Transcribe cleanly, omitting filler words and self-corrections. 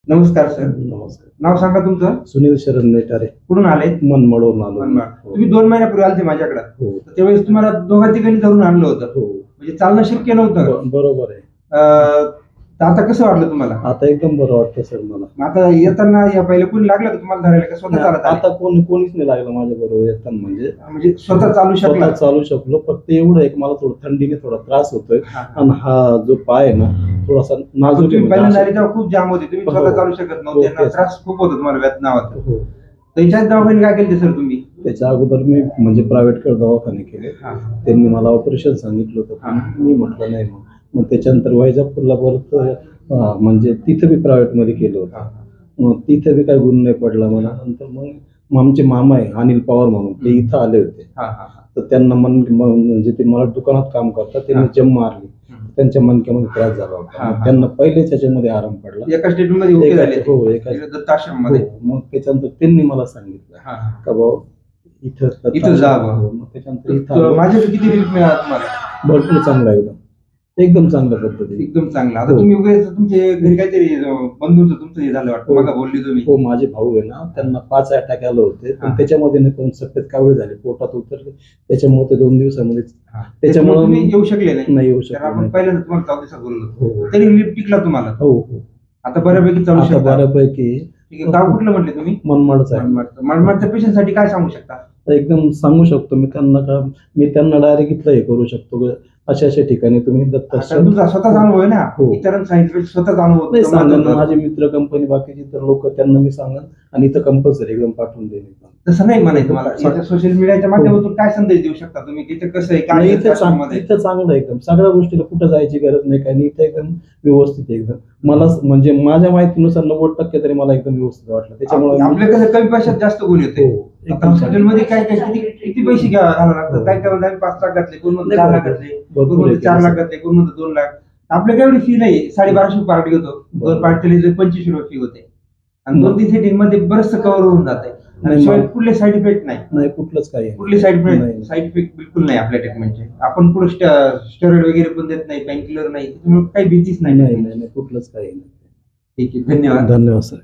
नमस्कार सर. नमस्कार. नाव सांगा तुमचं. सुनील शरण नेटारे. कुठून आले. मनमाडवरून आलो. तुम्ही 2 महिन्यापूर्वी आलते माझ्याकडे. त्यावेळेस तुम्हाला दोघांची घरी धरून आणलं होतं. म्हणजे चालणं शक्य नव्हतं. बरोबर आहे. आता कसं वाटलं तुम्हाला. आता एकदम बरं वाटतं सर मला. आता येताना या पहिले कोणी लागलं का तुम्हाला धरायला का स्वतः चालत आले? आता कोणीच नाही लागलं माझ्या बरोबर येताना. म्हणजे स्वतः चालू शकलो. फक्त एवढं एक मला थोडं थंडीने थोडा त्रास होतोय आणि हा जो पाय आहे ना थोडासा नाजूक आहे. पहिल्यांदा आले तेव्हा खूप जाम होते. तुम्ही स्वतः चालू शकत नव्हते. त्रास खूप होता तुम्हाला वेदना होता. त्याच्याच दवाखाने काय केले सर तुम्ही. त्याच्या अगोदर मी म्हणजे प्रायव्हेट कडे दवाखाने केले. त्यांनी मला ऑपरेशन सांगितलं होतं. मी म्हटलं नाही. मग त्याच्यानंतर वैजापूरला परत म्हणजे तिथं बी प्रायव्हेट मध्ये केलं होतं. मग तिथं बी काही गुण नाही पडला मला. नंतर मग आमचे मामा आहे अनिल पवार म्हणून ते इथं आले होते. तर त्यांना म्हणजे ते मला दुकानात काम करतात. त्यांनी जम मारली. त्यांच्या मणक्यामध्ये त्रास झाला होता. त्यांना पहिलेच त्याच्यामध्ये आराम पडला. एका स्टेटमेंट मध्ये मग त्याच्यानंतर त्यांनी मला सांगितलं का बाबा इथं जा. मग त्याच्यानंतर माझ्या किती रिलीफ मिळाला तुम्हाला. भरपूर चांगला एकदम चांगल्या पद्धतीने. एकदम चांगला. आता तुम्ही तुमच्या घरी काहीतरी बंधूंचं तुमचं हे झालं वाटतं. मग बोलली तुम्ही. हो माझे भाऊ आहे ना त्यांना 5 अटॅक आले होते. पण त्याच्यामध्ये पण सफेद कावळे झाले. पोटात उतरले. त्याच्यामुळे ते 2 दिवसामध्ये त्याच्यामुळे तुम्ही येऊ शकले नाही. येऊ शकले. आपण पहिल्यांदा तुम्हाला 4 दिवसात बोललो तरी रिलीफ टिकला तुम्हाला. हो. आता बऱ्यापैकी चालू शकता. बऱ्यापैकी. गाव कुठलं म्हटले तुम्ही. मनमाडच आहे. मनमाडच्या पेशंट साठी काय सांगू शकता. एकदम सांगू शकतो मी त्यांना डायरेक्ट इथलं हे करू शकतो. अशा ठिकाणी तुम्ही तुमचा स्वतःचा अनुभव आहे ना. इतरांना सांगितलं स्वतःचा अनुभव नाही सांगा. माझे मित्र कंपनी बाकीचे तर लोक त्यांना मी सांगा आणि इथं कंपल्सरी एकदम पाठवून देईल. तसं नाही म्हणायचं मला. सोशल मीडियाच्या माध्यमातून काय संदेश देऊ शकता तुम्ही. इथं कसं आहे काय. इथं चांगलं एकदम. सगळ्या गोष्टीला कुठं जायची गरज नाही. काही इथं एकदम व्यवस्थित एकदम. मला म्हणजे माझ्या माहितीनुसार 90% तरी मला एकदम व्यवस्थित वाटलं. त्याच्यामुळे आपल्या कसं कमी पैशात जास्त गुण येते. हॉस्पिटलमध्ये काय किती पैसे घ्यावं लागतात. काय काय 5 लाख घातले. कोण 4 लाख घातले. कोण 4 लाख घातले. कोण 2 लाख. आपल्या काय एवढी फी नाही. 1250 पार्ट घेतो. 2 पार्ट 25 रुपये फी होते. आणि 2-3 सेटिंग मध्ये बरंच कव्हर होऊन जाते. कुठले साईड इफेक्ट नाही. कुठलंच काही कुठले साईड इफेक्ट बिलकुल नाही आपल्या ट्रीटमेंटचे. आपण पुढे स्टेरॉइड वगैरे पण देत नाही. पेन किलर नाही. त्याच्यामुळे काही भीतीच नाही. कुठलंच काही नाही. ठीक आहे. धन्यवाद. धन्यवाद सर.